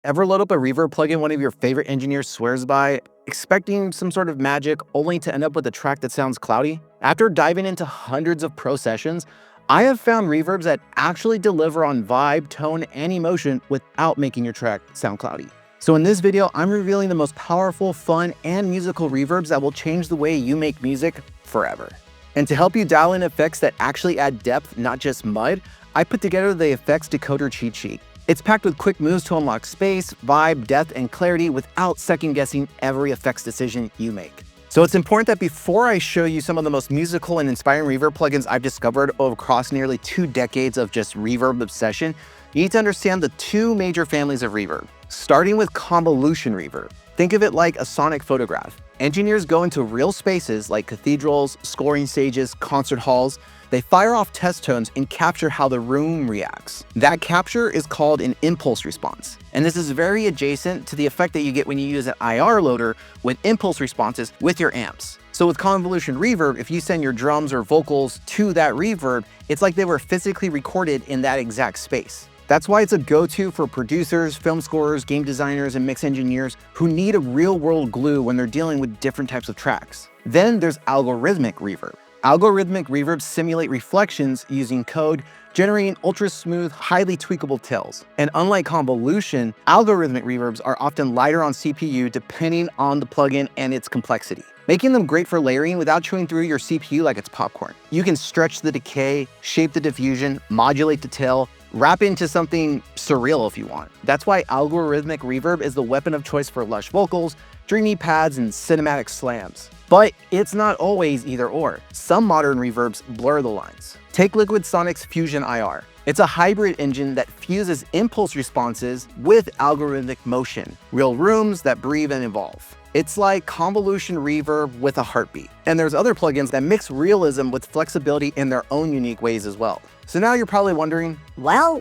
Ever load up a reverb plugin one of your favorite engineers swears by, expecting some sort of magic only to end up with a track that sounds cloudy? After diving into hundreds of pro sessions, I have found reverbs that actually deliver on vibe, tone, and emotion without making your track sound cloudy. So in this video, I'm revealing the most powerful, fun, and musical reverbs that will change the way you make music forever. And to help you dial in effects that actually add depth, not just mud, I put together the Effects Decoder cheat sheet. It's packed with quick moves to unlock space, vibe, depth, and clarity without second-guessing every effects decision you make. So it's important that before I show you some of the most musical and inspiring reverb plugins I've discovered across nearly 2 decades of just reverb obsession, you need to understand the 2 major families of reverb. Starting with convolution reverb. Think of it like a sonic photograph. Engineers go into real spaces like cathedrals, scoring stages, concert halls. They fire off test tones and capture how the room reacts. That capture is called an impulse response. And this is very adjacent to the effect that you get when you use an IR loader with impulse responses with your amps. So with convolution reverb, if you send your drums or vocals to that reverb, it's like they were physically recorded in that exact space. That's why it's a go-to for producers, film scorers, game designers, and mix engineers who need a real-world glue when they're dealing with different types of tracks. Then there's algorithmic reverb. Algorithmic reverbs simulate reflections using code, generating ultra-smooth, highly tweakable tails. And unlike convolution, algorithmic reverbs are often lighter on CPU depending on the plugin and its complexity, making them great for layering without chewing through your CPU like it's popcorn. You can stretch the decay, shape the diffusion, modulate the tail, wrap into something surreal if you want. That's why algorithmic reverb is the weapon of choice for lush vocals, dreamy pads, and cinematic slams. But it's not always either or. Some modern reverbs blur the lines. Take Liquid Sonic's Fusion IR. It's a hybrid engine that fuses impulse responses with algorithmic motion, real rooms that breathe and evolve. It's like convolution reverb with a heartbeat. And there's other plugins that mix realism with flexibility in their own unique ways as well. So now you're probably wondering, well,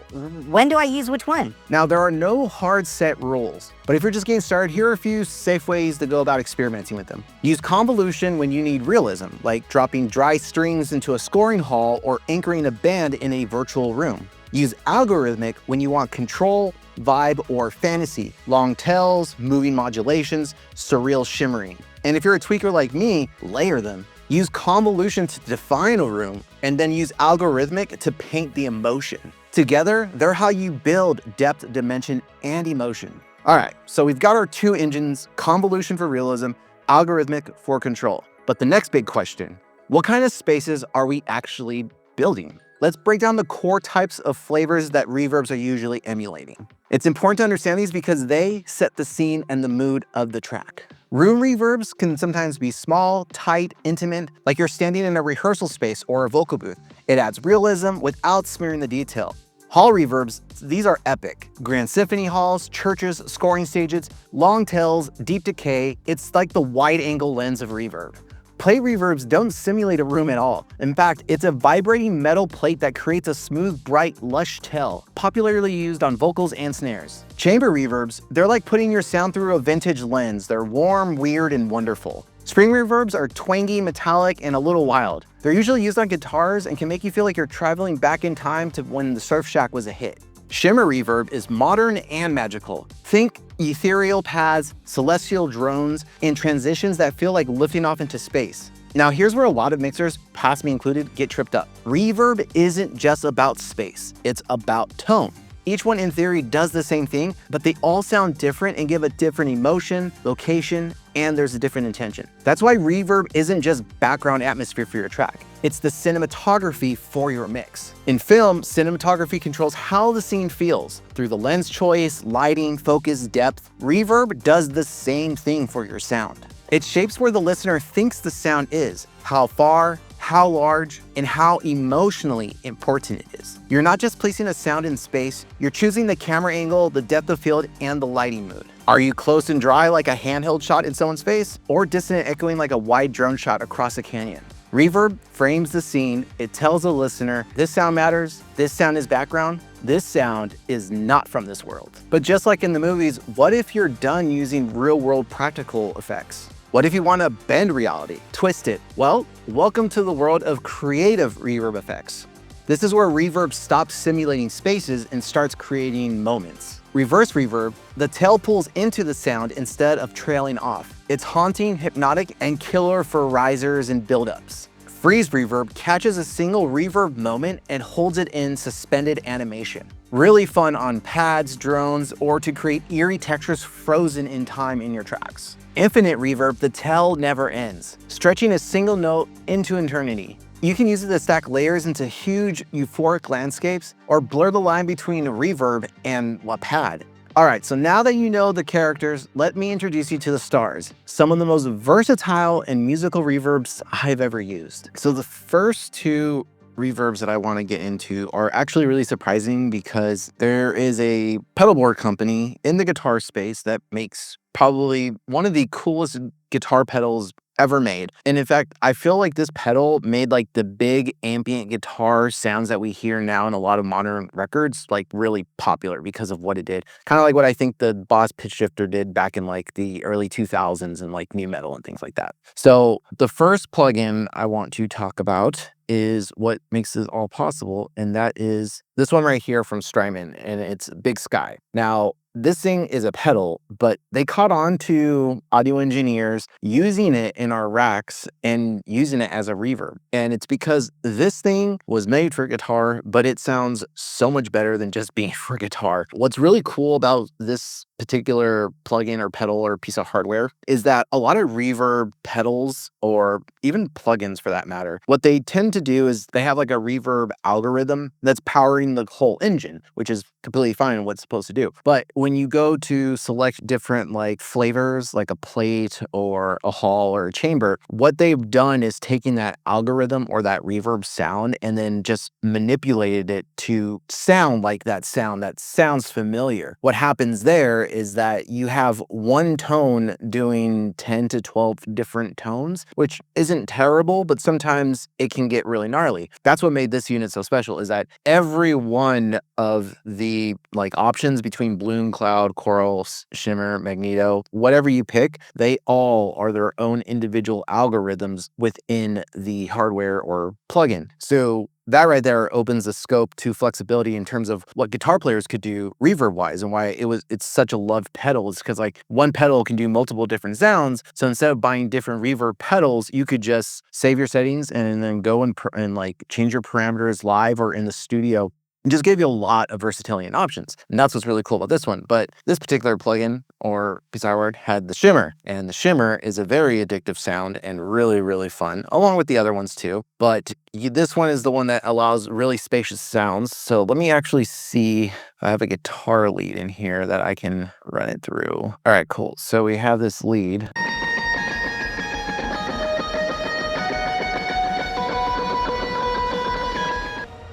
when do I use which one? Now there are no hard set rules, but if you're just getting started, here are a few safe ways to go about experimenting with them. Use convolution when you need realism, like dropping dry strings into a scoring hall or anchoring a band in a virtual room. Use algorithmic when you want control, vibe, or fantasy, long tails, moving modulations, surreal shimmering. And if you're a tweaker like me, layer them. Use convolution to define a room, and then use algorithmic to paint the emotion. Together, they're how you build depth, dimension, and emotion. All right, so we've got our 2 engines, convolution for realism, algorithmic for control. But the next big question, what kind of spaces are we actually building? Let's break down the core types of flavors that reverbs are usually emulating. It's important to understand these because they set the scene and the mood of the track. Room reverbs can sometimes be small, tight, intimate, like you're standing in a rehearsal space or a vocal booth. It adds realism without smearing the detail. Hall reverbs, these are epic. Grand symphony halls, churches, scoring stages, long tails, deep decay. It's like the wide-angle lens of reverb. Plate reverbs don't simulate a room at all. In fact, it's a vibrating metal plate that creates a smooth, bright, lush tail, popularly used on vocals and snares. Chamber reverbs, they're like putting your sound through a vintage lens. They're warm, weird, and wonderful. Spring reverbs are twangy, metallic, and a little wild. They're usually used on guitars and can make you feel like you're traveling back in time to when the Surf Shack was a hit. Shimmer reverb is modern and magical. Think ethereal paths, celestial drones, and transitions that feel like lifting off into space. Now here's where a lot of mixers, past me included, get tripped up. Reverb isn't just about space, it's about tone. Each one in theory does the same thing, but they all sound different and give a different emotion, location, and there's a different intention. That's why reverb isn't just background atmosphere for your track. It's the cinematography for your mix. In film, cinematography controls how the scene feels. Through the lens choice, lighting, focus, depth, reverb does the same thing for your sound. It shapes where the listener thinks the sound is, how far, how large, and how emotionally important it is. You're not just placing a sound in space, you're choosing the camera angle, the depth of field, and the lighting mood. Are you close and dry like a handheld shot in someone's face, or distant echoing like a wide drone shot across a canyon? Reverb frames the scene. It tells the listener, this sound matters, this sound is background, this sound is not from this world. But just like in the movies, what if you're done using real-world practical effects? What if you want to bend reality, twist it? Well, welcome to the world of creative reverb effects. This is where reverb stops simulating spaces and starts creating moments. Reverse reverb, the tail pulls into the sound instead of trailing off. It's haunting, hypnotic, and killer for risers and buildups. Freeze reverb catches a single reverb moment and holds it in suspended animation. Really fun on pads, drones, or to create eerie textures frozen in time in your tracks. Infinite reverb, the tail never ends, stretching a single note into eternity. You can use it to stack layers into huge, euphoric landscapes or blur the line between a reverb and a pad. All right, so now that you know the characters, let me introduce you to the stars, some of the most versatile and musical reverbs I've ever used. So the first two reverbs that I want to get into are actually really surprising because there is a pedalboard company in the guitar space that makes probably one of the coolest guitar pedals ever made. And in fact, I feel like this pedal made like the big ambient guitar sounds that we hear now in a lot of modern records like really popular because of what it did. Kind of like what I think the Boss pitch shifter did back in like the early 2000s and like new metal and things like that. So the first plugin I want to talk about is what makes this all possible, and that is this one right here from Strymon, and it's Big Sky. Now, this thing is a pedal, but they caught on to audio engineers using it in our racks and using it as a reverb. And it's because this thing was made for guitar, but it sounds so much better than just being for guitar. What's really cool about this particular plugin or pedal or piece of hardware is that a lot of reverb pedals or even plugins for that matter, what they tend to do is they have like a reverb algorithm that's powering the whole engine, which is completely fine what it's supposed to do. But when you go to select different like flavors, like a plate or a hall or a chamber, what they've done is taken that algorithm or that reverb sound and then just manipulated it to sound like that sounds familiar. What happens there is that you have one tone doing 10 to 12 different tones, which isn't terrible, but sometimes it can get really gnarly. That's what made this unit so special, is that every one of the like options between bloom, cloud, coral, shimmer, magneto, whatever you pick, they all are their own individual algorithms within the hardware or plugin. So that right there opens the scope to flexibility in terms of what guitar players could do reverb wise, and why it's such a loved pedal is because like one pedal can do multiple different sounds. So instead of buying different reverb pedals, you could just save your settings and then go and like change your parameters live or in the studio. And just gave you a lot of versatility and options. And that's what's really cool about this one. But this particular plugin or piece of hardware had the shimmer. And the shimmer is a very addictive sound and really, really fun, along with the other ones too. But this one is the one that allows really spacious sounds. So let me actually see if I have a guitar lead in here that I can run it through. All right, cool. So we have this lead.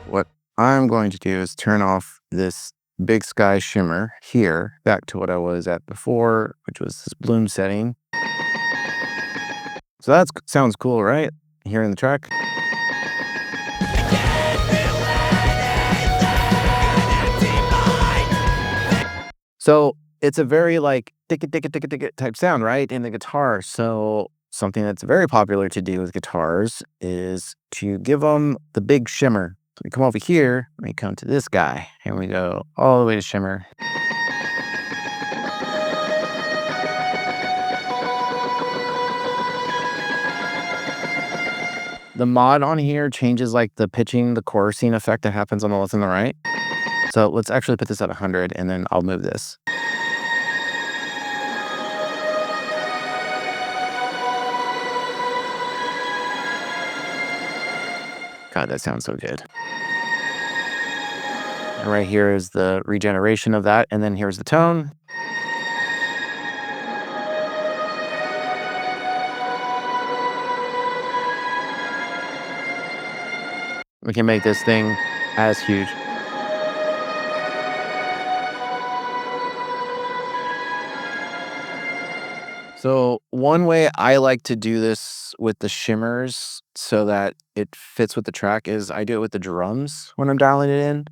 What I'm going to do is turn off this Big Sky shimmer here, back to what I was at before, which was this bloom setting. So that sounds cool, right? Here in the track. So it's a very like ticka type sound, right? In the guitar. So something that's very popular to do with guitars is to give them the big shimmer. So we come over here, we come to this guy, and we go all the way to shimmer. The mod on here changes like the pitching, the chorusing effect that happens on the left and the right. So let's actually put this at 100 and then I'll move this. God, that sounds so good. And right here is the regeneration of that. And then here's the tone. We can make this thing as huge. So one way I like to do this with the shimmers so that it fits with the track is I do it with the drums when I'm dialing it in.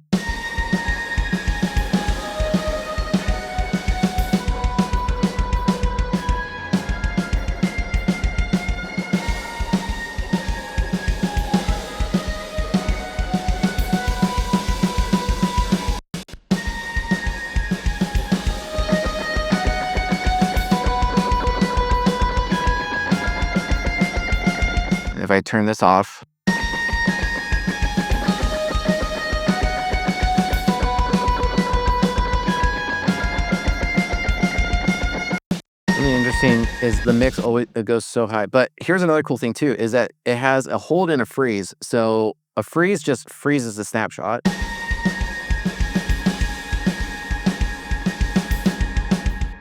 if I turn this off, really interesting is the mix always it goes so high. But here's another cool thing too, is that it has a hold and a freeze. So a freeze just freezes the snapshot.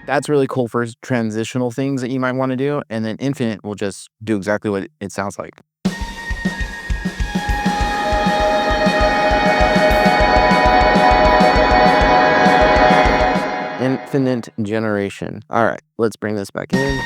That's really cool for transitional things that you might want to do. And then infinite will just do exactly what it sounds like. Infinite generation. All right, let's bring this back in.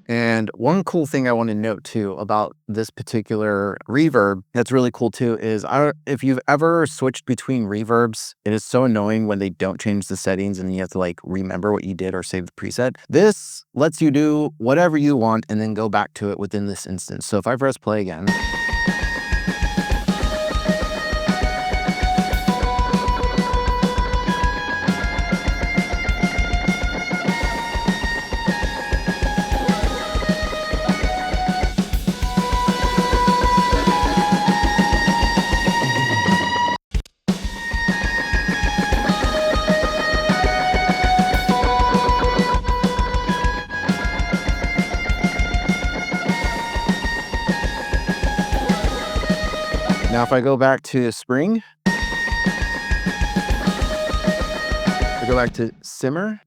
And one cool thing I want to note too about this particular reverb that's really cool too is if you've ever switched between reverbs, it is so annoying when they don't change the settings and you have to like remember what you did or save the preset. This lets you do whatever you want and then go back to it within this instance. So if I press play again. Now, if I go back to spring, I go back to simmer.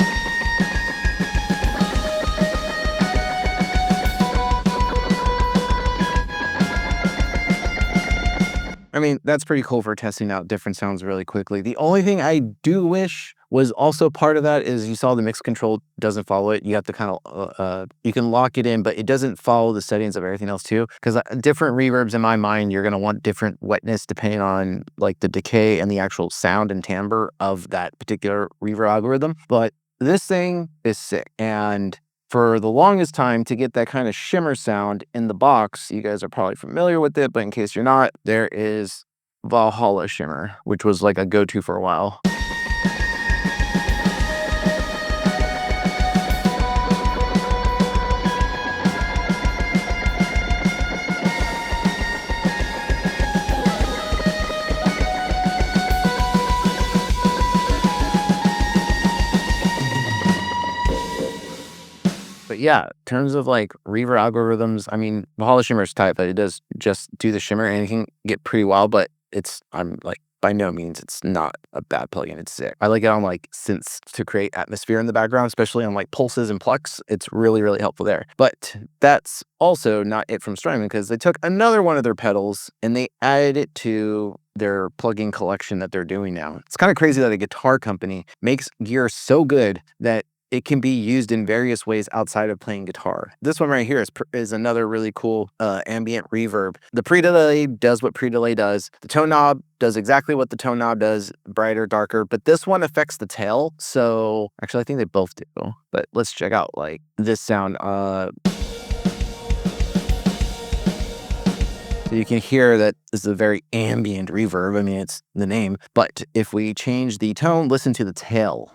I mean, that's pretty cool for testing out different sounds really quickly. The only thing I do wish was also part of that is you saw the mix control doesn't follow it. You have to kind of, you can lock it in, but it doesn't follow the settings of everything else too. Because different reverbs in my mind, you're going to want different wetness depending on like the decay and the actual sound and timbre of that particular reverb algorithm. But this thing is sick. And for the longest time, to get that kind of shimmer sound in the box, you guys are probably familiar with it, but in case you're not, there is Valhalla Shimmer, which was like a go-to for a while. But yeah, in terms of like reverb algorithms, I mean, Valhalla Shimmer is tight, but it does just do the shimmer and it can get pretty wild, but I'm like, by no means, it's not a bad plugin. It's sick. I like it on like synths to create atmosphere in the background, especially on like pulses and plucks. It's really, really helpful there. But that's also not it from Strymon because they took another one of their pedals and they added it to their plugin collection that they're doing now. It's kind of crazy that a guitar company makes gear so good that it can be used in various ways outside of playing guitar. This one right here is another really cool ambient reverb. The pre-delay does what pre-delay does. The tone knob does exactly what the tone knob does, brighter, darker, but this one affects the tail. So actually, I think they both do. But let's check out like this sound. So you can hear that this is a very ambient reverb. I mean, it's the name. But if we change the tone, listen to the tail.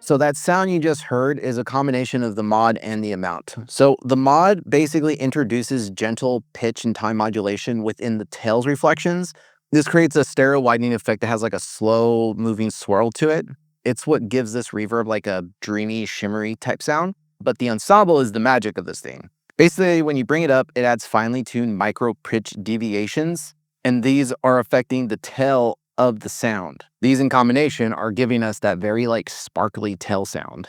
So that sound you just heard is a combination of the mod and the amount. So the mod basically introduces gentle pitch and time modulation within the tail's reflections. This creates a stereo widening effect that has like a slow moving swirl to it. It's what gives this reverb like a dreamy, shimmery type sound. But the ensemble is the magic of this thing. Basically, when you bring it up, it adds finely tuned micro pitch deviations, and these are affecting the tail of the sound. These in combination are giving us that very like sparkly tail sound.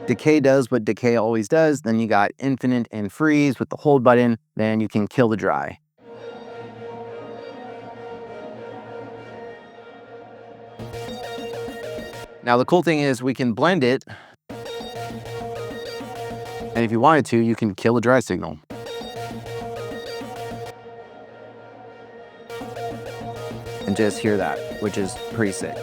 Decay does what decay always does. Then you got infinite and freeze with the hold button. Then you can kill the dry. Now the cool thing is we can blend it, and if you wanted to, you can kill the dry signal. And just hear that, which is pretty sick.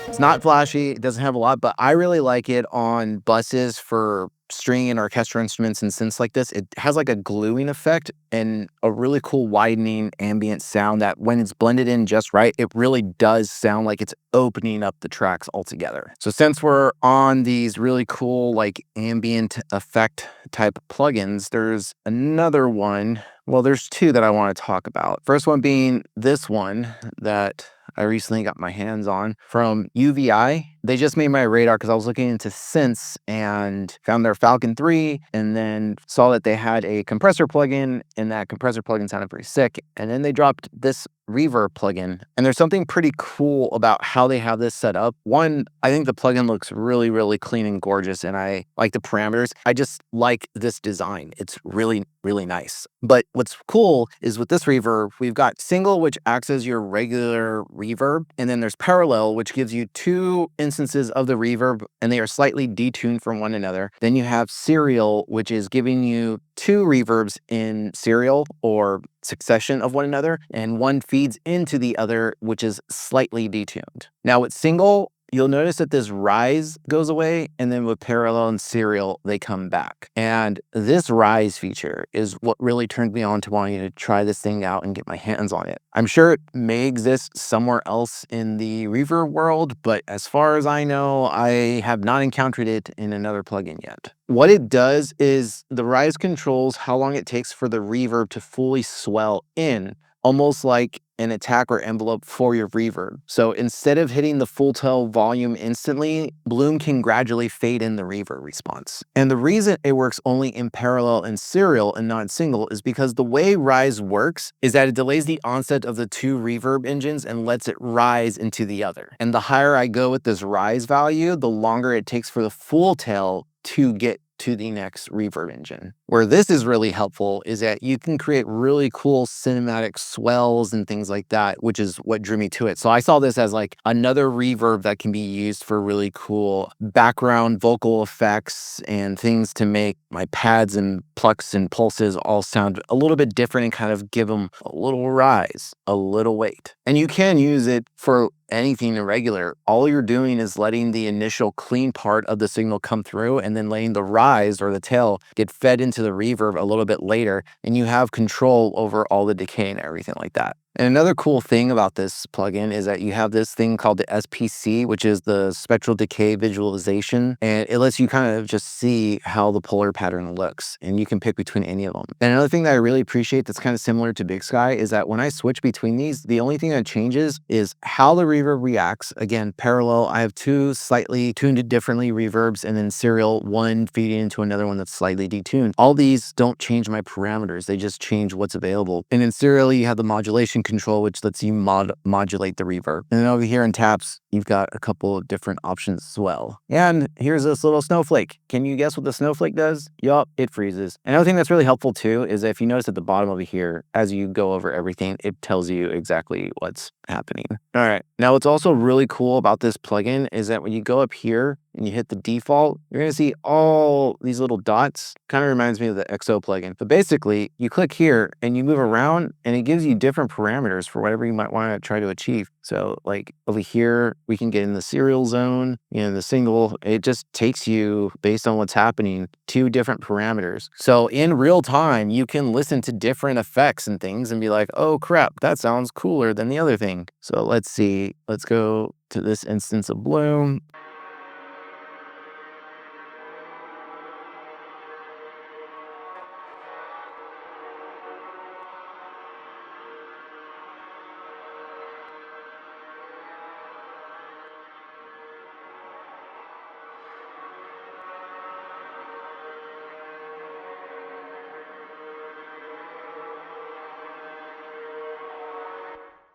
It's not flashy, it doesn't have a lot, but I really like it on buses for string and orchestral instruments and synths like this. It has like a gluing effect and a really cool widening ambient sound that when it's blended in just right, it really does sound like it's opening up the tracks altogether. So since we're on these really cool like ambient effect type plugins, there's another one. Well, there's two that I want to talk about. First one being this one that I recently got my hands on from UVI. They just made my radar because I was looking into synths and found their Falcon 3 and then saw that they had a compressor plugin and that compressor plugin sounded pretty sick. And then they dropped this Reverb plugin. And there's something pretty cool about how they have this set up. One, I think the plugin looks really, really clean and gorgeous and I like the parameters. I just like this design. It's really, really nice. But what's cool is with this reverb, we've got single, which acts as your regular reverb. And then there's parallel, which gives you two instances of the reverb and they are slightly detuned from one another. Then you have serial, which is giving you two reverbs in serial or succession of one another, and one feeds into the other, which is slightly detuned. Now with single, you'll notice that this rise goes away, and then with parallel and serial, they come back. And this rise feature is what really turned me on to wanting to try this thing out and get my hands on it. I'm sure it may exist somewhere else in the reverb world, but as far as I know, I have not encountered it in another plugin yet. What it does is the rise controls how long it takes for the reverb to fully swell in, almost like an attack or envelope for your reverb. So instead of hitting the full tail volume instantly, Bloom can gradually fade in the reverb response. And the reason it works only in parallel and serial and not single is because the way rise works is that it delays the onset of the two reverb engines and lets it rise into the other. And the higher I go with this rise value, the longer it takes for the full tail to get to the next reverb engine. Where this is really helpful is that you can create really cool cinematic swells and things like that, which is what drew me to it. So I saw this as like another reverb that can be used for really cool background vocal effects and things to make my pads and plucks and pulses all sound a little bit different and kind of give them a little rise, a little weight. And you can use it for anything irregular. All you're doing is letting the initial clean part of the signal come through and then letting the rise or the tail get fed into the reverb a little bit later, and you have control over all the decay and everything like that. And another cool thing about this plugin is that you have this thing called the SPC, which is the spectral decay visualization, and it lets you kind of just see how the polar pattern looks, and you can pick between any of them. And another thing that I really appreciate that's kind of similar to Big Sky is that when I switch between these, the only thing that changes is how the reverb reacts. Again, parallel, I have two slightly tuned differently reverbs, and then serial, one feeding into another one that's slightly detuned. All these don't change my parameters, they just change what's available. And in serial, you have the modulation control, which lets you modulate the reverb. And then over here in taps, you've got a couple of different options as well. And here's this little snowflake. Can you guess what the snowflake does? Yup, it freezes. Another thing that's really helpful too is that if you notice at the bottom over here, as you go over everything, it tells you exactly what's happening. All right. Now, what's also really cool about this plugin is that when you go up here and you hit the default, you're going to see all these little dots. Kind of reminds me of the XO plugin. But basically, you click here and you move around and it gives you different parameters for whatever you might want to try to achieve. So like over here, we can get in the serial zone, the single. It just takes you based on what's happening to different parameters. So in real time, you can listen to different effects and things and be like, oh crap, that sounds cooler than the other thing. So let's see, let's go to this instance of Bloom.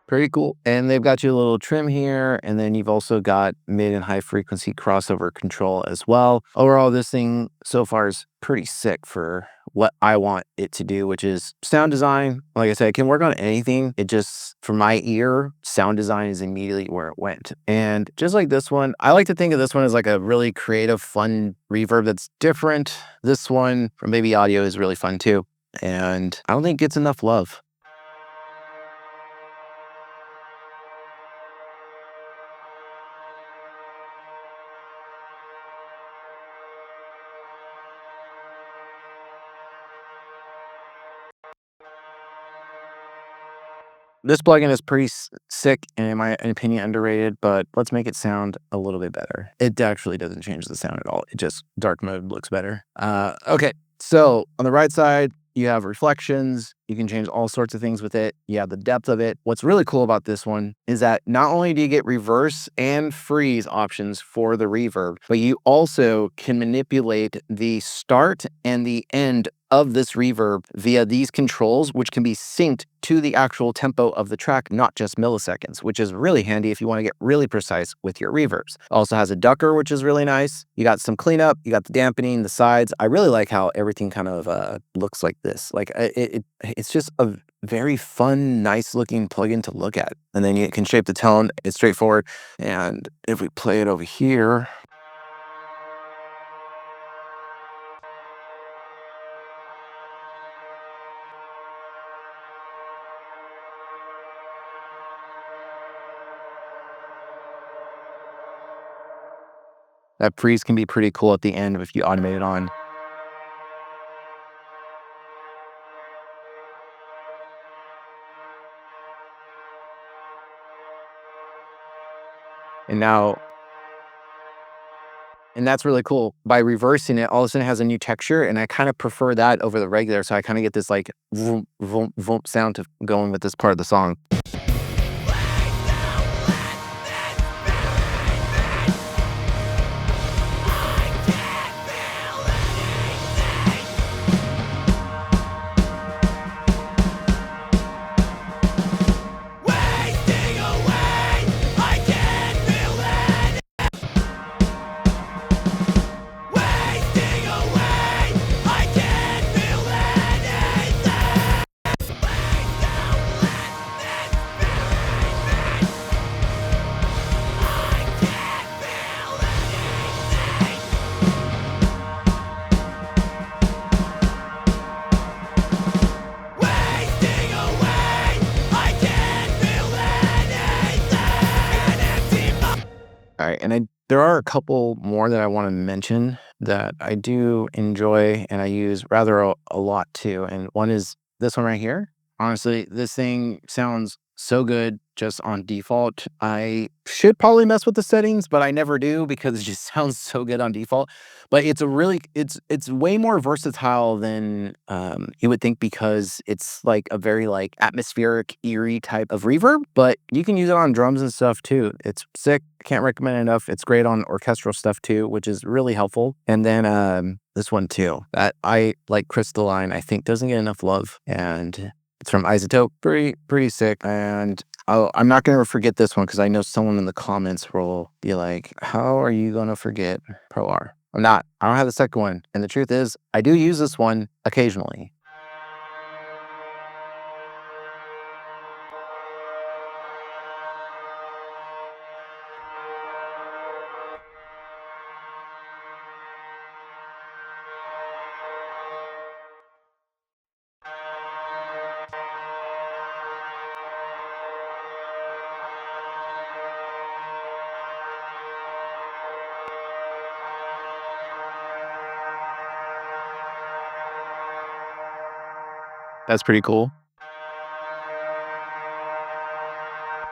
Pretty cool. And they've got you a little trim here, and then you've also got mid and high frequency crossover control as well. Overall, this thing so far is pretty sick for what I want it to do, which is sound design. Like I said, it can work on anything. It just, for my ear, sound design is immediately where it went. And just like this one, I like to think of this one as like a really creative, fun reverb that's different. This one from Baby Audio is really fun too. And I don't think it gets enough love. This plugin is pretty sick and in my opinion underrated, but let's make it sound a little bit better. It actually doesn't change the sound at all. It just dark mode looks better. Okay, so on the right side, you have reflections. You can change all sorts of things with it. You have the depth of it. What's really cool about this one is that not only do you get reverse and freeze options for the reverb, but you also can manipulate the start and the end of this reverb via these controls, which can be synced to the actual tempo of the track, not just milliseconds, which is really handy if you want to get really precise with your reverbs. Also has a ducker, which is really nice. You got some cleanup, you got the dampening, the sides. I really like how everything kind of looks like this. Like it's just a very fun, nice looking plugin to look at. And then you can shape the tone. It's straightforward. And if we play it over here, that freeze can be pretty cool at the end if you automate it on. And now, and that's really cool. By reversing it, all of a sudden it has a new texture, and I kind of prefer that over the regular. So I kind of get this like vroom, vroom, vroom sound to going with this part of the song. All right, and there are a couple more that I want to mention that I do enjoy and I use rather a lot too. And one is this one right here. Honestly, this thing sounds so good just on default. I should probably mess with the settings, but I never do because it just sounds so good on default. But it's way more versatile than you would think because it's like a very like atmospheric, eerie type of reverb. But you can use it on drums and stuff too. It's sick. Can't recommend it enough. It's great on orchestral stuff too, which is really helpful. And then this one too, that I like Crystalline, I think doesn't get enough love. And it's from Isotope. Pretty sick. And I'm not going to forget this one because I know someone in the comments will be like, how are you going to forget Pro R? I'm not. I don't have the second one. And the truth is, I do use this one occasionally. That's pretty cool.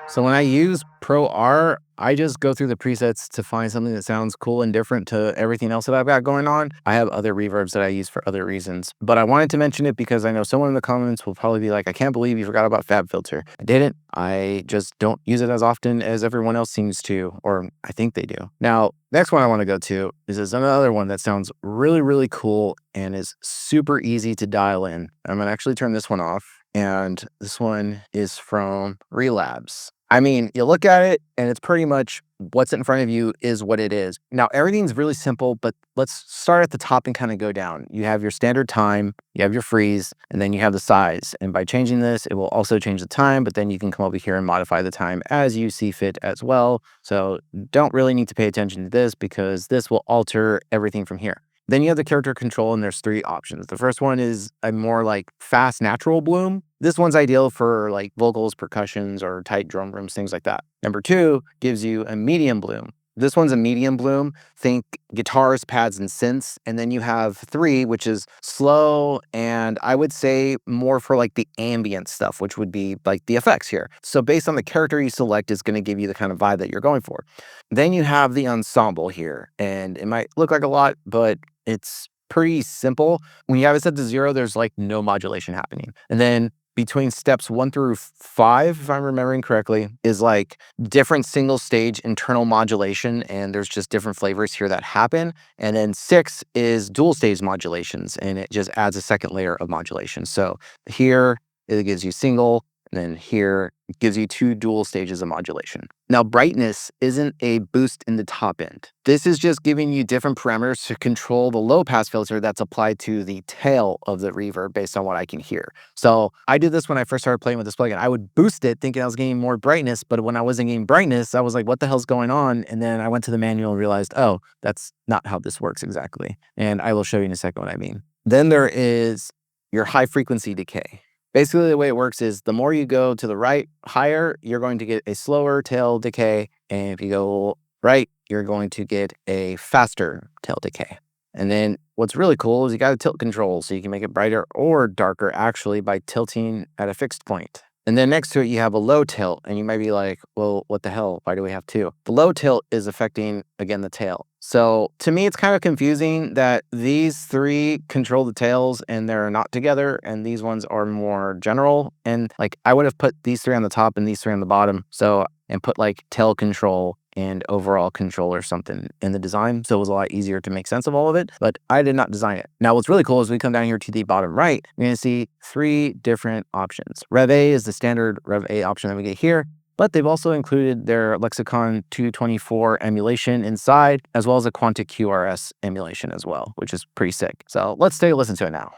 So when I use Pro R, I just go through the presets to find something that sounds cool and different to everything else that I've got going on. I have other reverbs that I use for other reasons, but I wanted to mention it because I know someone in the comments will probably be like, I can't believe you forgot about FabFilter. I didn't. I just don't use it as often as everyone else seems to, or I think they do. Now, next one I want to go to is another one that sounds really, really cool and is super easy to dial in. I'm going to actually turn this one off. And this one is from Reverbs. I mean, you look at it and it's pretty much what's in front of you is what it is. Now, everything's really simple, but let's start at the top and kind of go down. You have your standard time, you have your freeze, and then you have the size. And by changing this, it will also change the time, but then you can come over here and modify the time as you see fit as well. So don't really need to pay attention to this because this will alter everything from here. Then you have the character control, and there's 3 options. The first one is a more like fast natural bloom. This one's ideal for like vocals, percussions, or tight drum rooms, things like that. Number 2 gives you a medium bloom. This one's a medium bloom. Think guitars, pads, and synths. And then you have 3, which is slow, and I would say more for like the ambient stuff, which would be like the effects here. So based on the character you select is going to give you the kind of vibe that you're going for. Then you have the ensemble here, and it might look like a lot, but it's pretty simple. When you have it set to 0, there's like no modulation happening. And then between steps 1 through 5, if I'm remembering correctly, is like different single stage internal modulation, and there's just different flavors here that happen. And then 6 is dual stage modulations, and it just adds a second layer of modulation. So here it gives you single, and then here it gives you 2 dual stages of modulation. Now, brightness isn't a boost in the top end. This is just giving you different parameters to control the low pass filter that's applied to the tail of the reverb based on what I can hear. So I did this when I first started playing with this plugin. I would boost it thinking I was getting more brightness, but when I wasn't getting brightness, I was like, what the hell's going on? And then I went to the manual and realized, oh, that's not how this works exactly. And I will show you in a second what I mean. Then there is your high frequency decay. Basically, the way it works is the more you go to the right higher, you're going to get a slower tail decay. And if you go right, you're going to get a faster tail decay. And then what's really cool is you got a tilt control, so you can make it brighter or darker actually by tilting at a fixed point. And then next to it, you have a low tilt, and you might be like, well, what the hell? Why do we have 2? The low tilt is affecting, again, the tail. So to me, it's kind of confusing that these 3 control the tails and they're not together, and these ones are more general. And like I would have put these 3 on the top and these 3 on the bottom. So, and put like tail control and overall control or something in the design. So it was a lot easier to make sense of all of it, but I did not design it. Now, what's really cool is we come down here to the bottom right, you're going to see 3 different options. Rev A is the standard Rev A option that we get here, but they've also included their Lexicon 224 emulation inside, as well as a Quantic QRS emulation as well, which is pretty sick. So let's take a listen to it now.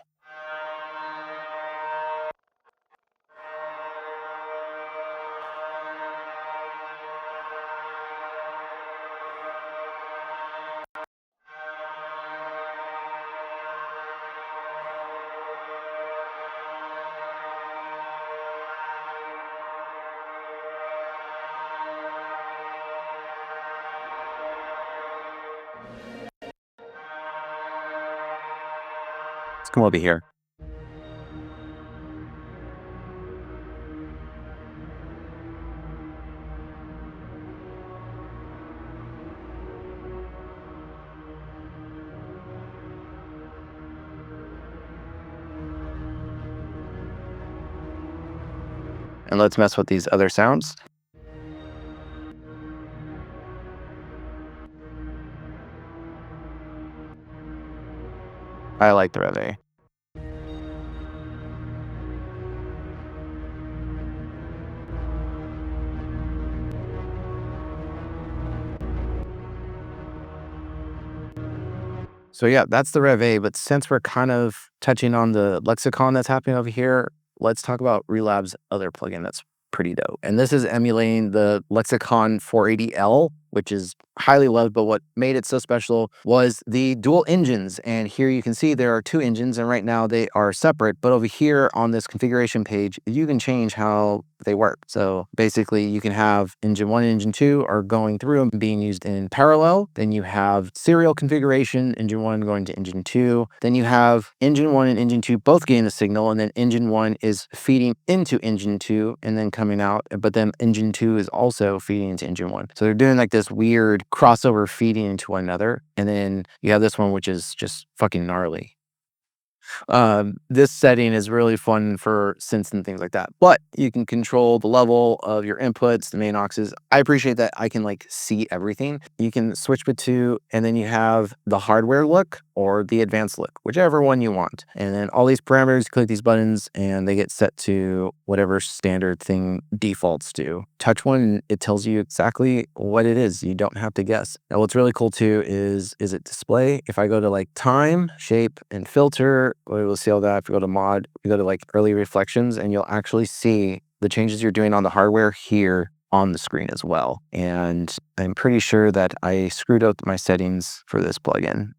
Let's come over here. And let's mess with these other sounds. I like the Rev A. So yeah, that's the Rev A, but since we're kind of touching on the lexicon that's happening over here, let's talk about Relab's other plugin that's pretty dope. And this is emulating the Lexicon 480L, which is highly loved, but what made it so special was the dual engines. And here you can see there are 2 engines, and right now they are separate, but over here on this configuration page, you can change how they work. So basically you can have engine 1 and engine 2 are going through and being used in parallel. Then you have serial configuration, engine 1 going to engine 2. Then you have engine 1 and engine 2 both getting the signal, and then engine 1 is feeding into engine 2 and then coming out, but then engine 2 is also feeding into engine 1. So they're doing like this weird crossover feeding into one another. And then you have this one, which is just fucking gnarly. This setting is really fun for synths and things like that. But you can control the level of your inputs, the main auxes. I appreciate that I can like see everything. You can switch between, and then you have the hardware look or the advanced look, whichever one you want. And then all these parameters, click these buttons, and they get set to whatever standard thing defaults to. Touch one, it tells you exactly what it is. You don't have to guess. Now, what's really cool too is it display? If I go to like time, shape, and filter, we'll see all that. If you go to mod, you go to like early reflections, and you'll actually see the changes you're doing on the hardware here on the screen as well. And I'm pretty sure that I screwed up my settings for this plugin.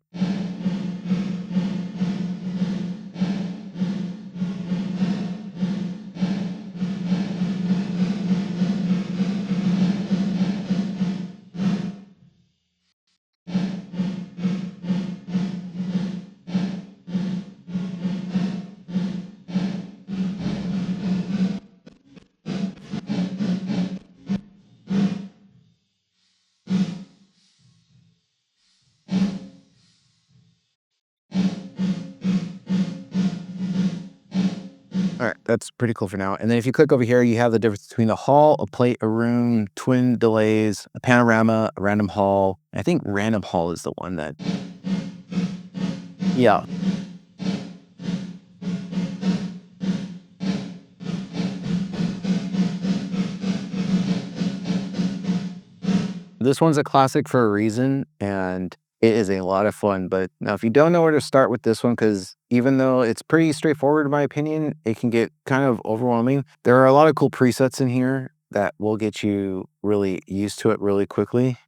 All right, that's pretty cool for now. And then if you click over here, you have the difference between a hall, a plate, a room, twin delays, a panorama, a random hall. I think random hall is the one that, yeah. This one's a classic for a reason, and it is a lot of fun. But now, if you don't know where to start with this one, because even though it's pretty straightforward in my opinion, it can get kind of overwhelming. There are a lot of cool presets in here that will get you really used to it really quickly.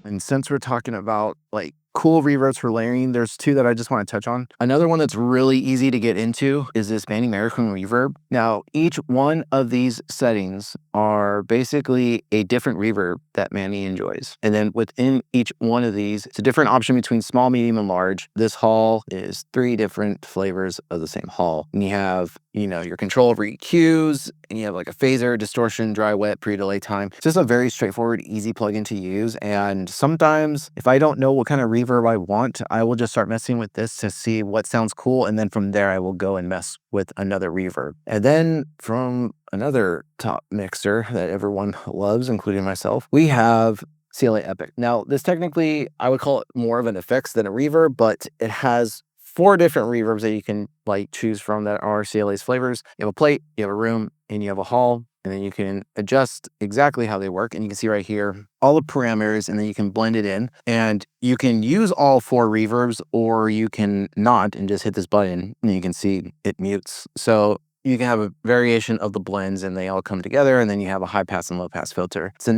And since we're talking about like cool reverbs for layering, there's two that I just want to touch on. Another one that's really easy to get into is this Manny American reverb. Now, each one of these settings are basically a different reverb that Manny enjoys. And then within each one of these, it's a different option between small, medium, and large. This hall is 3 different flavors of the same hall. And you have, you know, your control over EQs, and you have like a phaser, distortion, dry, wet, pre-delay time. It's just a very straightforward, easy plugin to use. And sometimes if I don't know what kind of reverb I want, I will just start messing with this to see what sounds cool. And then from there, I will go and mess with another reverb. And then from another top mixer that everyone loves, including myself, we have CLA Epic. Now, this technically, I would call it more of an effects than a reverb, but it has 4 different reverbs that you can like choose from that are CLA's flavors. You have a plate, you have a room, and you have a hall, and then you can adjust exactly how they work. And you can see right here all the parameters, and then you can blend it in. And you can use all 4 reverbs, or you can not and just hit this button, and you can see it mutes. So you can have a variation of the blends, and they all come together, and then you have a high pass and low pass filter. It's a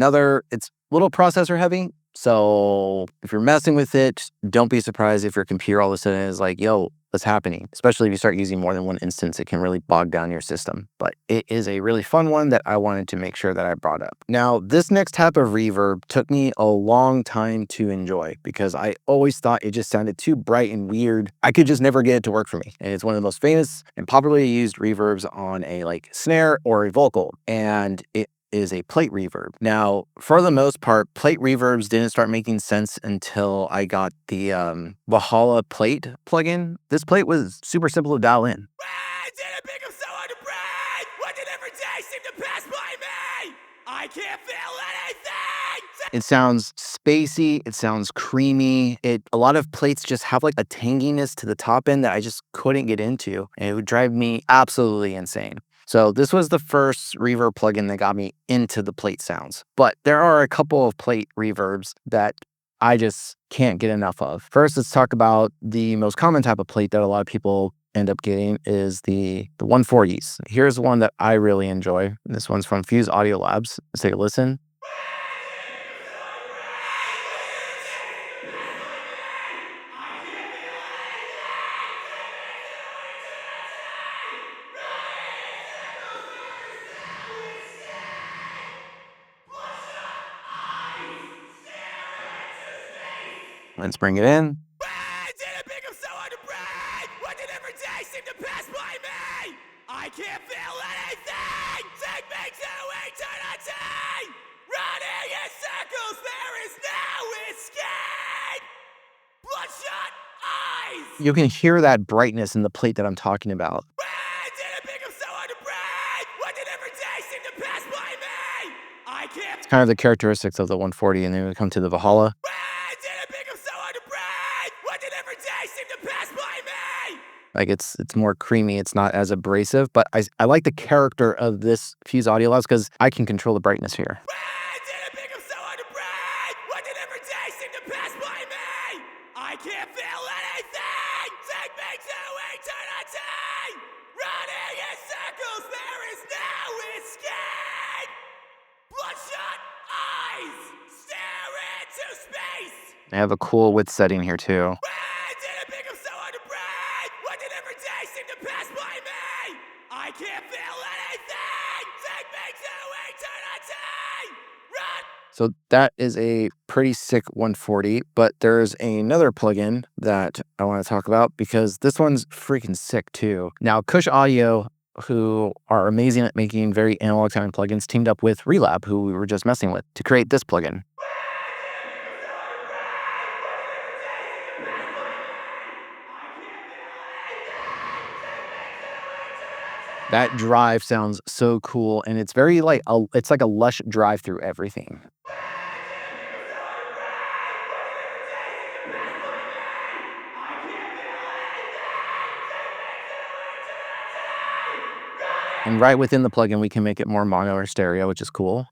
little processor heavy. So if you're messing with it, don't be surprised if your computer all of a sudden is like, yo, what's happening? Especially if you start using more than one instance, it can really bog down your system. But it is a really fun one that I wanted to make sure that I brought up. Now, this next type of reverb took me a long time to enjoy because I always thought it just sounded too bright and weird. I could just never get it to work for me. And it's one of the most famous and popularly used reverbs on a like snare or a vocal. And it is a plate reverb. Now, for the most part, plate reverbs didn't start making sense until I got the Valhalla plate plugin. This plate was super simple to dial in. I didn't pick up so hard to breathe. What did every day seem to pass by me? I can't feel anything. It sounds spacey, it sounds creamy. A lot of plates just have like a tanginess to the top end that I just couldn't get into, and it would drive me absolutely insane. So this was the first reverb plugin that got me into the plate sounds. But there are a couple of plate reverbs that I just can't get enough of. First, let's talk about the most common type of plate that a lot of people end up getting is the 140s. Here's one that I really enjoy. This one's from Fuse Audio Labs. Let's take a listen. Let's bring it in. I didn't pick up so hard to breathe. What did every day seem to pass by me? I can't feel anything. Take me to eternity. Running in circles. You can hear that brightness in the plate that I'm talking about. Why did it become so hard to breathe? Why did every day seem to pass by me? I can't. It's kind of the characteristics of the 140, and then we come to the Valhalla. Why did it become so hard to breathe? Why did every day seem to pass by me? Like it's more creamy. It's not as abrasive, but I like the character of this Fuse audio loss because I can control the brightness here. Why did it become so hard to breathe? Why did every day seem to pass by me? I can't feel anything. Take me to eternity. Running in circles, there is no escape. Bloodshot eyes stare into space. I have a cool width setting here too. Why did it become so hard to breathe? Why did every day seem to pass by me? I can't feel anything. Take me to eternity. Run. So that is a pretty sick 140, but there's another plugin that I want to talk about because this one's freaking sick too. Now, Kush Audio, who are amazing at making very analog sounding plugins, teamed up with Relab, who we were just messing with, to create this plugin. That drive sounds so cool, and it's very like it's like a lush drive through everything. And right within the plugin, we can make it more mono or stereo, which is cool.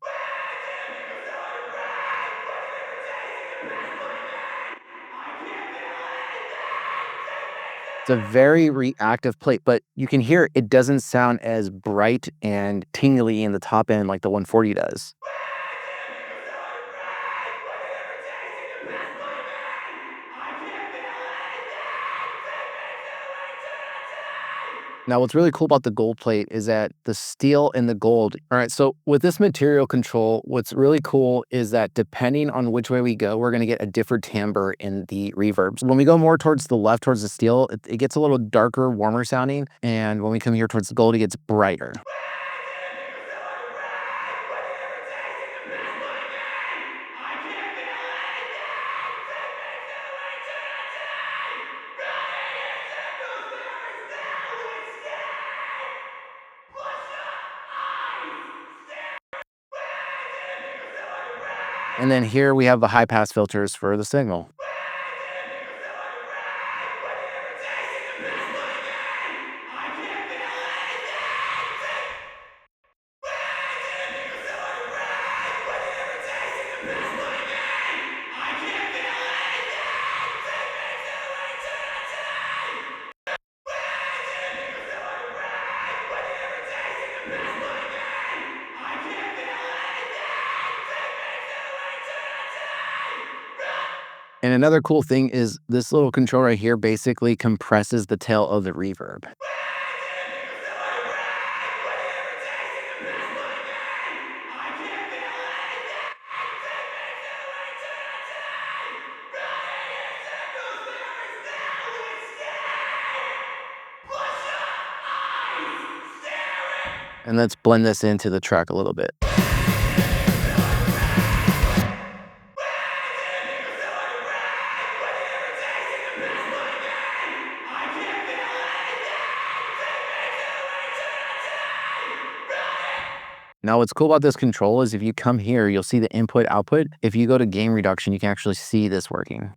It's a very reactive plate, but you can hear it doesn't sound as bright and tingly in the top end like the 140 does. Now, what's really cool about the gold plate is that the steel and the gold. All right, so with this material control, what's really cool is that depending on which way we go, we're going to get a different timbre in the reverbs. When we go more towards the left, towards the steel, it gets a little darker, warmer sounding. And when we come here towards the gold, it gets brighter. And then here we have the high pass filters for the signal. And another cool thing is this little control right here basically compresses the tail of the reverb. And let's blend this into the track a little bit. Now, what's cool about this control is if you come here, you'll see the input output. If you go to gain reduction, you can actually see this working.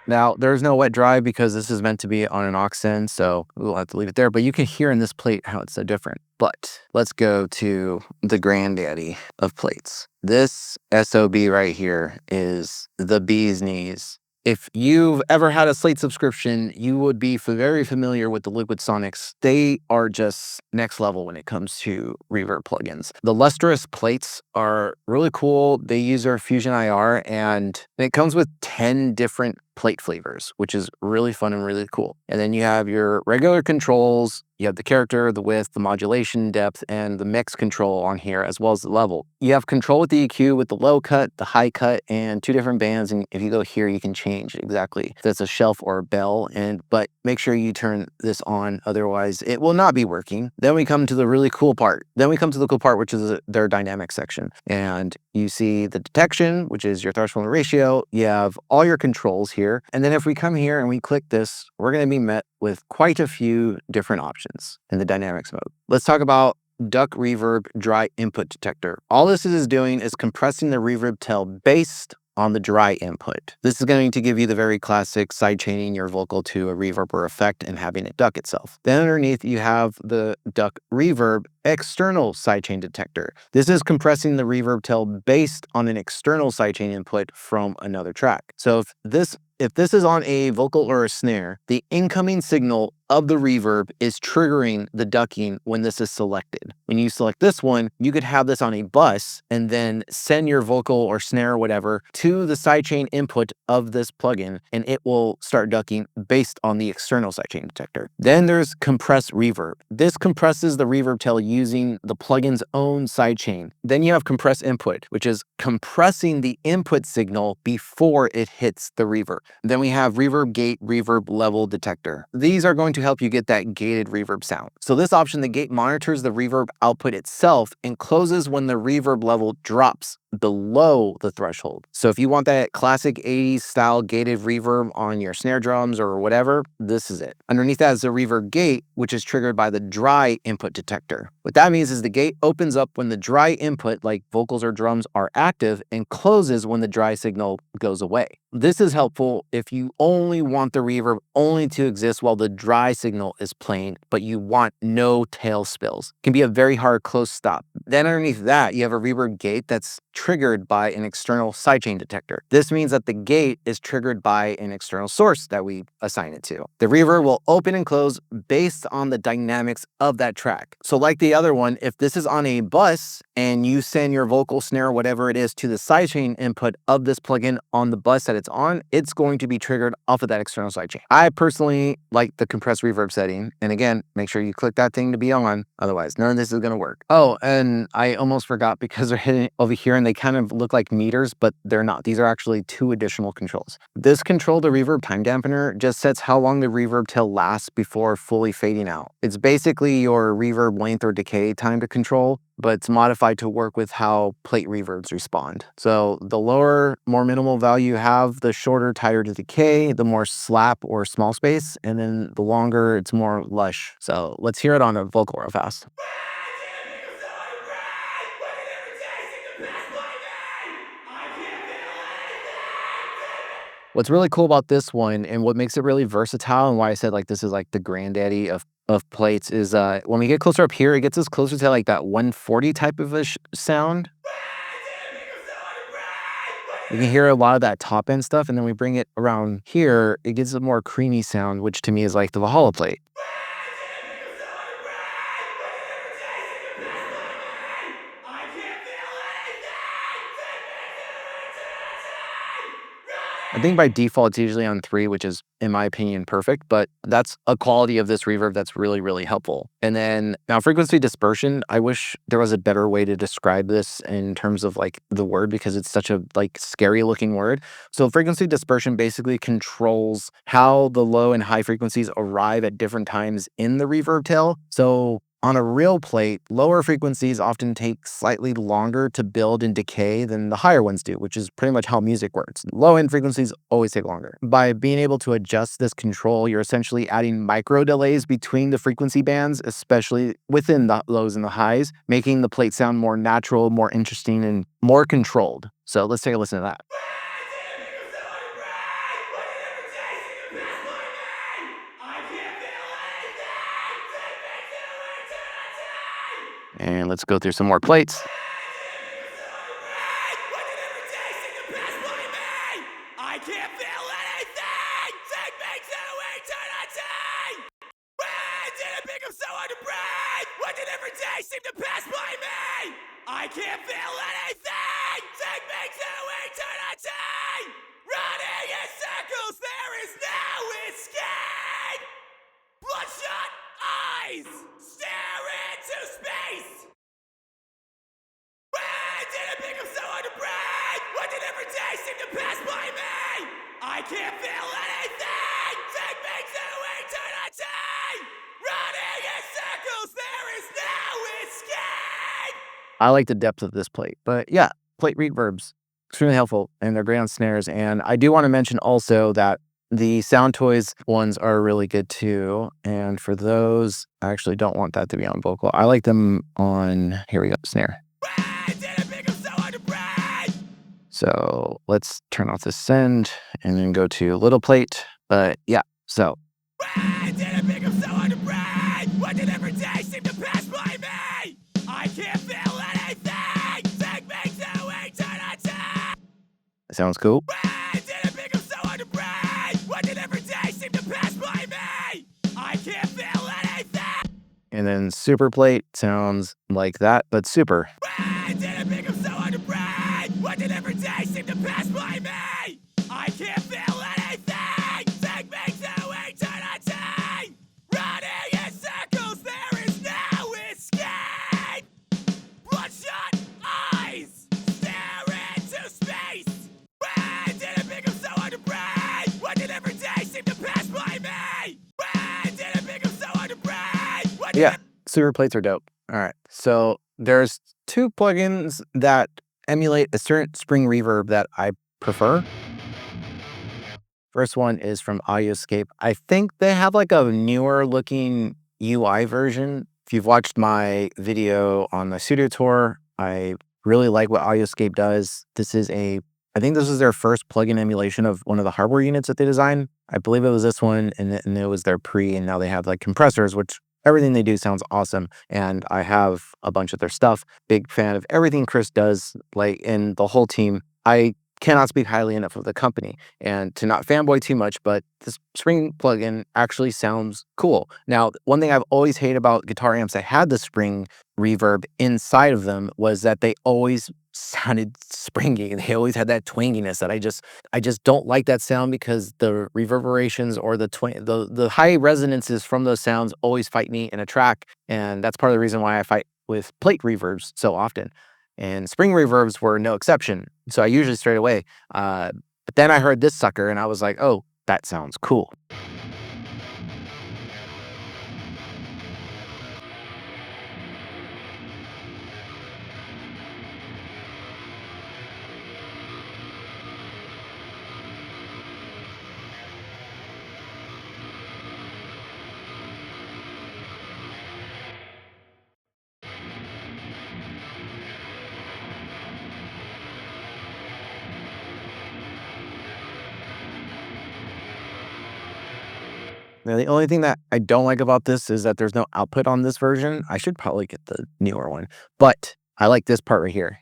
Now, there's no wet drive because this is meant to be on an aux send, so we'll have to leave it there. But you can hear in this plate how it's so different. But let's go to the granddaddy of plates. This SOB right here is the bee's knees. If you've ever had a Slate subscription, you would be very familiar with the Liquid Sonics. They are just next level when it comes to reverb plugins. The lustrous plates are really cool. They use our Fusion IR, and it comes with 10 different plate flavors, which is really fun and really cool. And then you have your regular controls. You have the character, the width, the modulation depth, and the mix control on here, as well as the level. You have control with the EQ with the low cut, the high cut, and 2 different bands. And if you go here, you can change exactly if it's a shelf or a bell. But make sure you turn this on, otherwise it will not be working. Then we come to the really cool part. Which is their dynamic section. And you see the detection, which is your threshold and ratio. You have all your controls here. And then if we come here and we click this, we're going to be met with quite a few different options in the dynamics mode. Let's talk about duck reverb dry input detector. All this is doing is compressing the reverb tail based on the dry input. This is going to give you the very classic sidechaining your vocal to a reverb or effect and having it duck itself. Then underneath you have the duck reverb external sidechain detector. This is compressing the reverb tail based on an external sidechain input from another track. So if this is on a vocal or a snare, the incoming signal of the reverb is triggering the ducking when this is selected. When you select this one, you could have this on a bus and then send your vocal or snare or whatever to the sidechain input of this plugin, and it will start ducking based on the external sidechain detector. Then there's compress reverb. This compresses the reverb tail using the plugin's own sidechain. Then you have compress input, which is compressing the input signal before it hits the reverb. Then we have reverb gate, reverb level detector. These are going to help you get that gated reverb sound. So this option, the gate monitors the reverb output itself and closes when the reverb level drops below the threshold. So if you want that classic 80s style gated reverb on your snare drums or whatever, this is it. Underneath that is the reverb gate, which is triggered by the dry input detector. What that means is the gate opens up when the dry input, like vocals or drums, are active and closes when the dry signal goes away. This is helpful if you only want the reverb only to exist while the dry signal is playing, but you want no tail spills. It can be a very hard close stop. Then underneath that, you have a reverb gate that's triggered by an external sidechain detector. This means that the gate is triggered by an external source that we assign it to. The reverb will open and close based on the dynamics of that track. So like the other one, if this is on a bus and you send your vocal, snare, whatever it is to the sidechain input of this plugin on the bus that it's on, it's going to be triggered off of that external sidechain. I personally like the compressed reverb setting. And again, make sure you click that thing to be on. Otherwise, none of this is going to work. Oh, and I almost forgot because they're hitting over here and they kind of look like meters, but they're not. These are actually 2 additional controls. This control, the reverb time dampener, just sets how long the reverb tail lasts before fully fading out. It's basically your reverb length or decay time to control, but it's modified to work with how plate reverbs respond. So the lower, more minimal value you have, the shorter, tighter to decay, the more slap or small space, and then the longer, it's more lush. So let's hear it on a vocal real fast. What's really cool about this one and what makes it really versatile and why I said like this is like the granddaddy of plates is when we get closer up here, it gets us closer to like that 140 type of a sound. You can hear a lot of that top end stuff, and then we bring it around here, it gives a more creamy sound, which to me is like the Valhalla plate. I think by default, it's usually on 3, which is, in my opinion, perfect, but that's a quality of this reverb that's really, really helpful. And then now frequency dispersion, I wish there was a better way to describe this in terms of like the word, because it's such a like scary looking word. So frequency dispersion basically controls how the low and high frequencies arrive at different times in the reverb tail. So on a real plate, lower frequencies often take slightly longer to build and decay than the higher ones do, which is pretty much how music works. Low-end frequencies always take longer. By being able to adjust this control, you're essentially adding micro delays between the frequency bands, especially within the lows and the highs, making the plate sound more natural, more interesting, and more controlled. So let's take a listen to that. And let's go through some more plates. I can't feel anything. Take me to eternity. When did it become so hard to breathe? When did every day seem to pass by me? I can't feel anything. Take me to eternity. Running in circles. eyes stare into space. When did it become so hard to breathe? When did every day seem to pass by me? I can't feel anything. Take me to eternity. Running in circles, there is no escape. I like the depth of this plate, but yeah, plate reverbs, extremely helpful, and they're great on snares. And I do want to mention also that the Sound Toys ones are really good too. And for those, I actually don't want that to be on vocal. I like them on, here we go, snare. When did it become so hard to breathe? So let's turn off the send and then go to little plate. But yeah, so When did it become so hard to breathe? When did every day seem to pass by me? I can't feel anything. Take me to eternity. sounds cool. When did it become so hard to breathe? When did every day seem to pass by me? I can't feel anything. And then super plate sounds like that, but super. When did it become so hard to breathe? When did every day seem to pass by me? I can't feel anything. Take me to eternity. Running in circles, there is no escape. Bloodshot eyes stare into space. When did it become so hard to breathe? When did every day seem to pass by me? When did it become so hard to breathe? When did Yeah, super plates are dope. All right, so there's two plugins that emulate a certain spring reverb that I prefer. First one is from Audioscape. I think they have like a newer looking UI version. If you've watched my video on the studio tour, I really like what Audioscape does. I think this is their first plugin emulation of one of the hardware units that they designed. I believe it was this one, and it was their pre, and now they have like compressors, which everything they do sounds awesome. And I have a bunch of their stuff. Big fan of everything Chris does, like in the whole team. I cannot speak highly enough of the company, and to not fanboy too much, but this spring plugin actually sounds cool. Now, one thing I've always hated about guitar amps that had the spring reverb inside of them was that they always sounded springy. They always had that twanginess that I just don't like that sound, because the reverberations or the high resonances from those sounds always fight me in a track, and that's part of the reason why I fight with plate reverbs so often. And spring reverbs were no exception. So I usually straight away. But then I heard this sucker and I was like, oh, that sounds cool. Now, the only thing that I don't like about this is that there's no output on this version. I should probably get the newer one, but I like this part right here.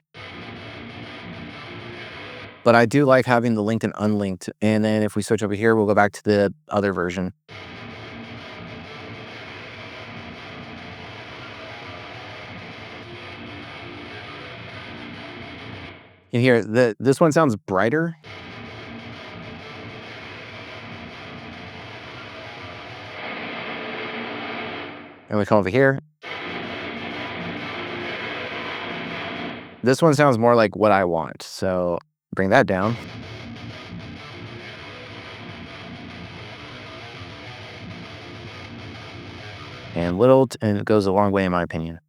But I do like having the linked and unlinked. And then if we switch over here, we'll go back to the other version. You hear this one sounds brighter. And we come over here. This one sounds more like what I want. So bring that down. And and it goes a long way in my opinion.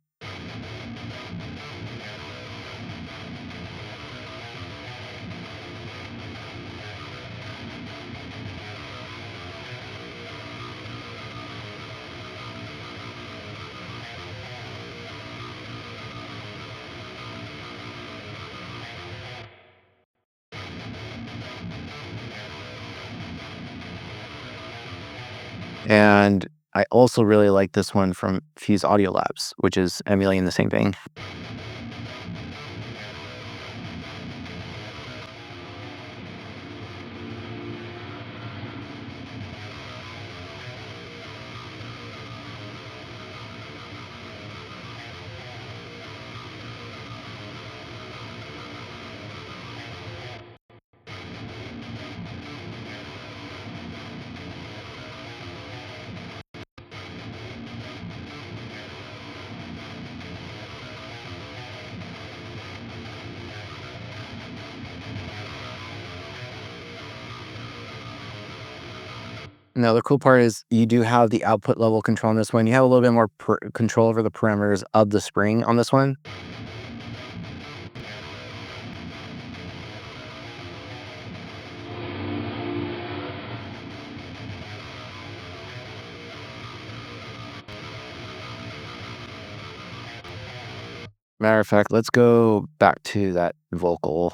And I also really like this one from Fuse Audio Labs, which is emulating the same thing. Now, the cool part is you do have the output level control on this one. You have a little bit more control over the parameters of the spring on this one. Matter of fact, let's go back to that vocal.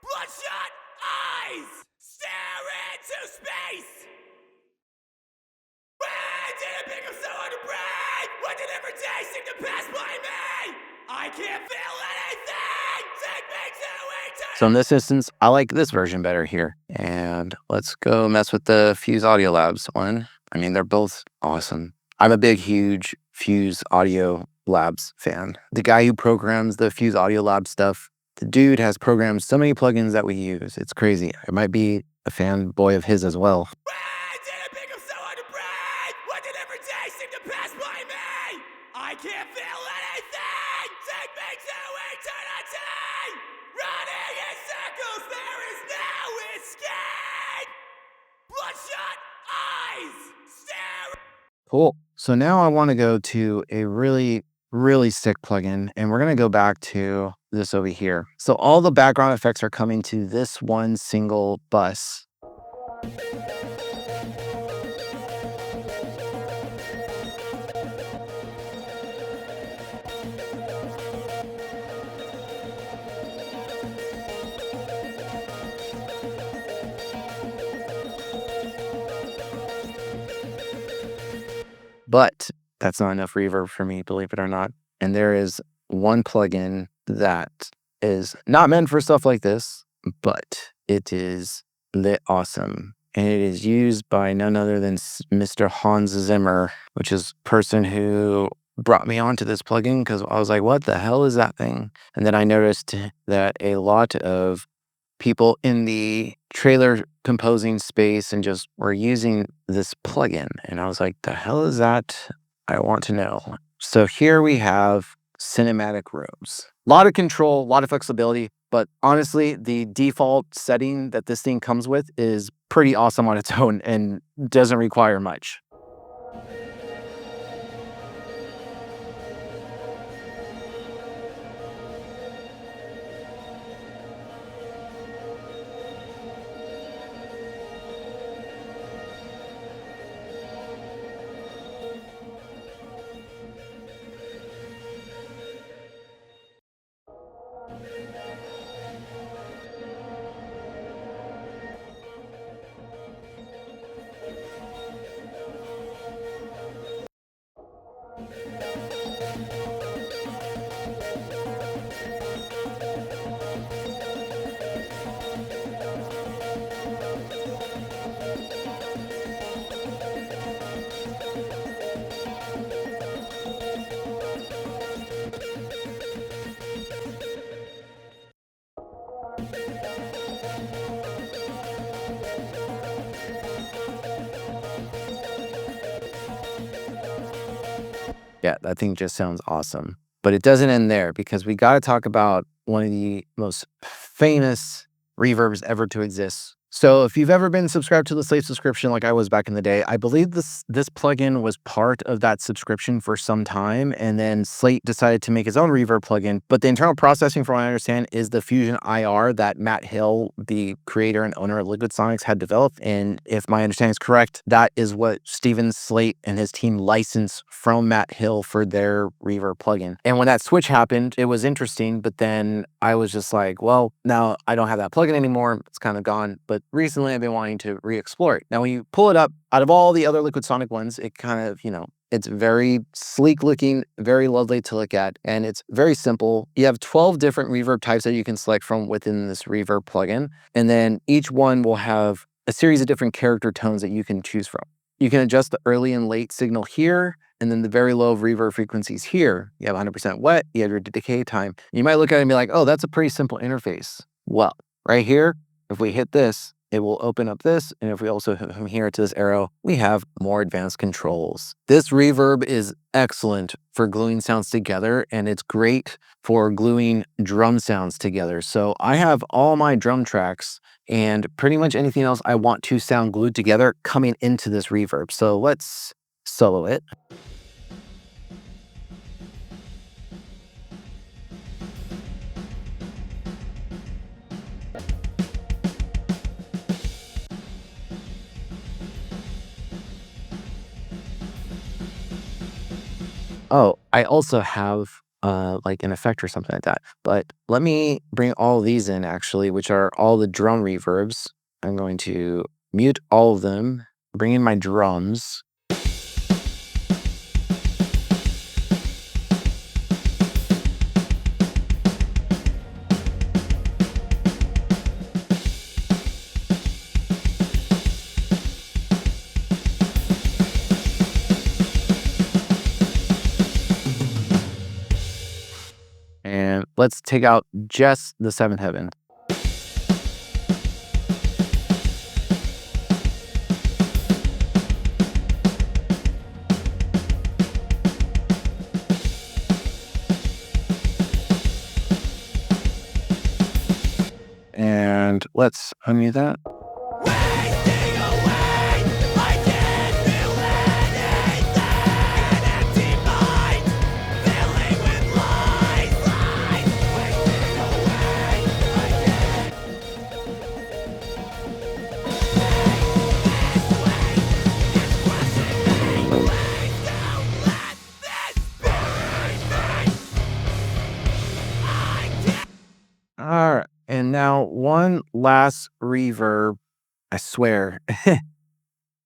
Bloodshot eyes stare into space. When did it become so hard to breathe? When did every day seem to pass by me? I can't feel anything. Take me to eternity. So in this instance, I like this version better here. And let's go mess with the Fuse Audio Labs one. I mean, they're both awesome. I'm a big, huge Fuse Audio Labs fan. The guy who programs the Fuse Audio Lab stuff, the dude has programmed so many plugins that we use. It's crazy. I might be a fanboy of his as well. When did it become so hard to breathe? When did every day seem to pass by me? I can't feel anything. Take me to eternity. Running in circles, there is no escape. Bloodshot eyes stare. Cool. So now I want to go to a really, really sick plugin, and we're going to go back to this over here. So all the background effects are coming to this one single bus. But that's not enough reverb for me, believe it or not. And there is one plugin that is not meant for stuff like this, but it is lit awesome. And it is used by none other than Mr. Hans Zimmer, which is a person who brought me onto this plugin because I was like, what the hell is that thing? And then I noticed that a lot of people in the trailer composing space and just were using this plugin. And I was like, the hell is that? I want to know. So here we have cinematic robes. A lot of control, a lot of flexibility, but honestly, the default setting that this thing comes with is pretty awesome on its own and doesn't require much. Yeah, that thing just sounds awesome. But it doesn't end there because we got to talk about one of the most famous reverbs ever to exist. So if you've ever been subscribed to the Slave subscription like I was back in the day, I believe this plugin was part of that subscription for some time, and then Slate decided to make his own reverb plugin. But the internal processing, from what I understand, is the Fusion IR that Matt Hill, the creator and owner of Liquid Sonics, had developed. And if my understanding is correct, that is what Steven Slate and his team licensed from Matt Hill for their reverb plugin. And when that switch happened, it was interesting, but then I was just like, well, now I don't have that plugin anymore. It's kind of gone. But recently I've been wanting to re-explore it. Now, when you pull it up, out of all the other Liquid Sonic ones, it kind of, it's very sleek looking, very lovely to look at, and it's very simple. You have 12 different reverb types that you can select from within this reverb plugin, and then each one will have a series of different character tones that you can choose from. You can adjust the early and late signal here, and then the very low reverb frequencies here. You have 100% wet, you have your decay time. You might look at it and be like, oh, that's a pretty simple interface. Well, right here, if we hit this, it will open up this. And if we also come here to this arrow, we have more advanced controls. This reverb is excellent for gluing sounds together, and it's great for gluing drum sounds together. So I have all my drum tracks and pretty much anything else I want to sound glued together coming into this reverb. So let's solo it. Oh, I also have like an effect or something like that. But let me bring all these in actually, which are all the drum reverbs. I'm going to mute all of them, bring in my drums. And let's take out just the seventh heaven. And let's unmute that. Wasting away, I can't feel anything. An empty mind, filling with lies, lies. Wasting away, I can't. This weight is crushing me. Please don't let this bury me. I can't. All right. And now one last reverb. I swear,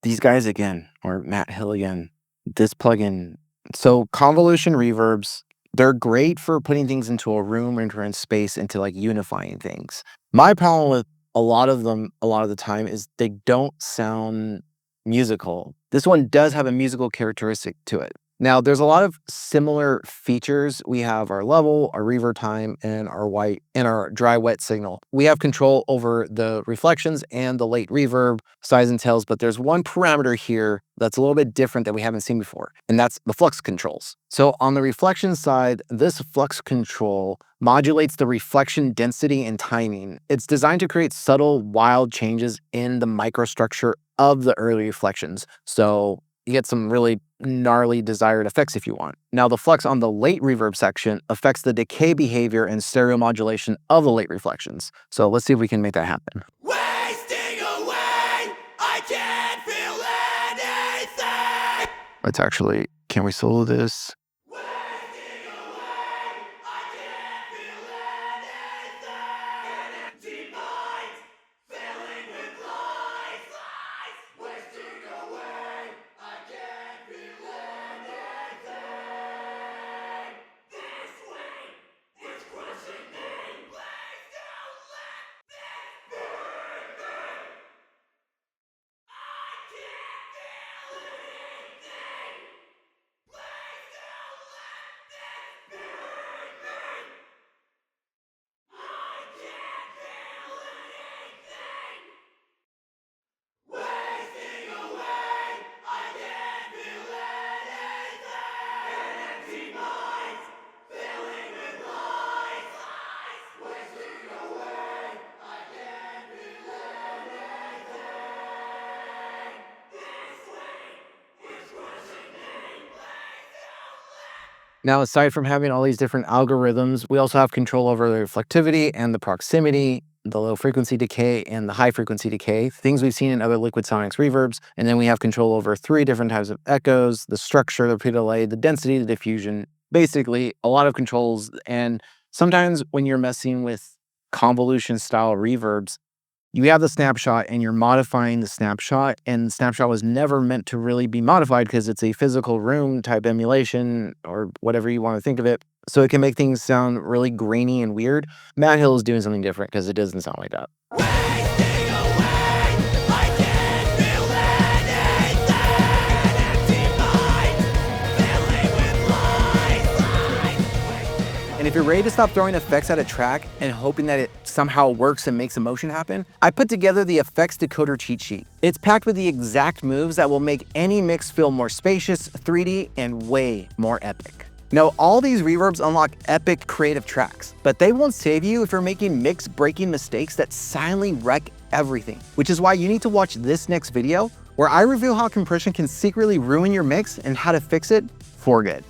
these guys again, or Matt Hill again, this plugin. So convolution reverbs, they're great for putting things into a room or into a space, into like unifying things. My problem with a lot of them, a lot of the time, is they don't sound musical. This one does have a musical characteristic to it. Now, there's a lot of similar features. We have our level, our reverb time, and our white and our dry wet signal. We have control over the reflections and the late reverb, size and tails, but there's one parameter here that's a little bit different that we haven't seen before, and that's the flux controls. So on the reflection side, this flux control modulates the reflection density and timing. It's designed to create subtle, wild changes in the microstructure of the early reflections. So you get some really gnarly desired effects if you want. Now, the flux on the late reverb section affects the decay behavior and stereo modulation of the late reflections. So let's see if we can make that happen. Wasting away, I can't feel anything. Let's actually, can we solo this? Wasting away, I can't feel anything. An empty mind, filling with lies, lies. Wasting away, I can't feel anything. This weight is crushing me. Please don't let this burn me. I can't feel anything. Please don't let this burn me. I can't feel anything. Wasting away, I can't feel anything. An empty mind, filling with lies, lies. Wasting away, I can't feel anything. This weight is crushing me. Please don't let. Now, aside from having all these different algorithms, we also have control over the reflectivity and the proximity, the low frequency decay and the high frequency decay, things we've seen in other Liquid Sonics reverbs. And then we have control over 3 different types of echoes, the structure, the pre-delay, the density, the diffusion, basically a lot of controls. And sometimes when you're messing with convolution style reverbs, you have the snapshot and you're modifying the snapshot, and the snapshot was never meant to really be modified because it's a physical room type emulation or whatever you want to think of it. So it can make things sound really grainy and weird. Matt Hill is doing something different because it doesn't sound like that. Wasting away, I can't feel anything. An empty mind, filling with lies, lies. And if you're ready to stop throwing effects at a track and hoping that it somehow works and makes emotion happen, I put together the Effects Decoder cheat sheet. It's packed with the exact moves that will make any mix feel more spacious, 3D, and way more epic. Now, all these reverbs unlock epic creative tracks, but they won't save you if you're making mix-breaking mistakes that silently wreck everything, which is why you need to watch this next video where I reveal how compression can secretly ruin your mix and how to fix it for good.